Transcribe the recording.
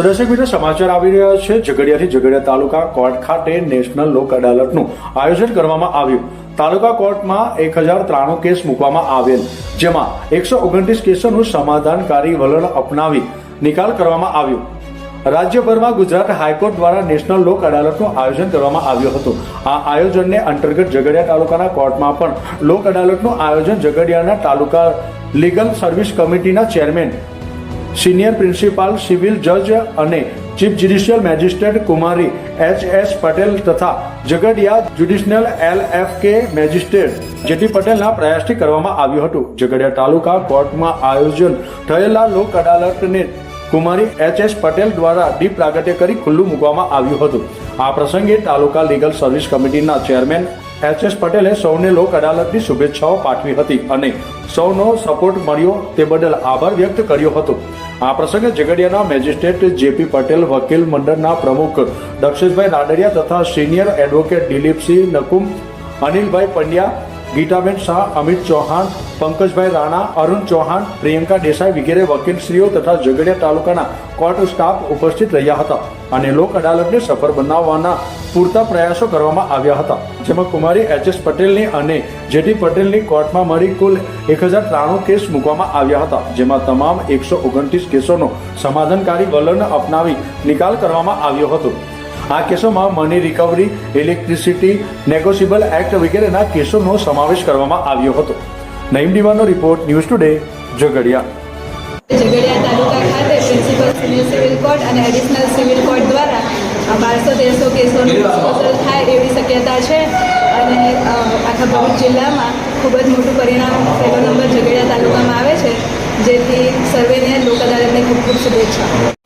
તો દર્શક મિત્રો સમાચાર આવી રહ્યા છે ઝઘડિયાથી ઝઘડિયા તાલુકા કોર્ટ ખાતે નેશનલ લોક અદાલતનું આયોજન કરવામાં આવ્યું। તાલુકા કોર્ટમાં 1093 કેસ મૂકવામાં આવેલ, જેમાં 129 કેસોનું સમાધાનકારી વલણ અપનાવી નિકાલ કરવામાં આવ્યો। રાજ્યભરમાં ગુજરાત હાઈકોર્ટ દ્વારા નેશનલ લોક અદાલતનું આયોજન કરવામાં આવ્યું હતું। આ આયોજનને અંતર્ગત ઝઘડિયા તાલુકાના કોર્ટમાં પણ લોક અદાલતનું આયોજન ઝઘડિયાના તાલુકા લીગલ સર્વિસ કમિટીના ચેરમેન, સિનિયર પ્રિન્સિપાલ સિવિલ જજ અને ચીફ જ્યુડિશિયલ મેજિસ્ટ્રેટ કુમારી H.S. પટેલ તથા Jhagadia judicial LFK magistrate jetty પટેલના પ્રયાસથી કરવામાં આવ્યું હતું। ઝઘડિયા તાલુકા કોર્ટમાં આયોજન થયેલા લોક અદાલતને કુમારી H.S. પટેલ દ્વારા દીપ પ્રાગટ્ય કરી ખુલ્લું મૂકવામાં આવ્યું હતું। આ પ્રસંગે તાલુકા લીગલ સર્વિસ કમિટીના ચેરમેન H.S. પટેલે સૌને લોક અદાલતની શુભેચ્છાઓ પાઠવી હતી અને સૌનો સપોર્ટ મળ્યો તે બદલ આભાર વ્યક્ત કર્યો હતો। આ પ્રસંગે ઝઘડિયાના મેજિસ્ટ્રેટ જે.પી. પટેલ, વકીલ મંડળના પ્રમુખ દક્ષેશભાઈ રાડડિયા તથા સિનિયર એડવોકેટ દિલીપસિંહ નકુમ, અનિલભાઈ પંડ્યા, ગીતાબેન શાહ, અમિત ચૌહાણ, પંકજભાઈ રાણા, અરુણ ચૌહાણ, પ્રિયંકા દેસાઈ વગેરે વકીલશ્રીઓ તથા ઝઘડિયા તાલુકાના કોર્ટ સ્ટાફ ઉપસ્થિત રહ્યા હતા અને લોક અદાલતને સફળ બનાવવાના પૂરતા પ્રયાસો કરવામાં આવ્યા હતા, જેમાં કુમારી H.S. પટેલની અને જે.ટી. પટેલની કોર્ટમાં મળી કુલ 1093 કેસ મૂકવામાં આવ્યા હતા, જેમાં તમામ 129 કેસોનો સમાધાનકારી વલણ અપનાવી નિકાલ કરવામાં આવ્યો હતો। આ કેસોમાં money recovery, electricity, negotiable act વગેરેના કેસોનો સમાવેશ કરવામાં આવ્યો હતો। નઈમ દીવાનો report, news today, Jhagadia. Jhagadia તાલુકા ખાતે પ્રિન્સિપલ સિનિયર સિવિલ કોર્ટ અને એડિશનલ સિવિલ કોર્ટ દ્વારા 1200-1300 કેસોનું ડિસ્પોઝલ થાય એવી શક્યતા છે અને આખા ભરૂચ જિલ્લામાં ખૂબ જ મોટું પરિણામ પહેલો નંબર ઝઘડિયા તાલુકામાં આવે છે, જેથી સર્વેને લોક અદાલતને ખૂબ ખૂબ શુભેચ્છા।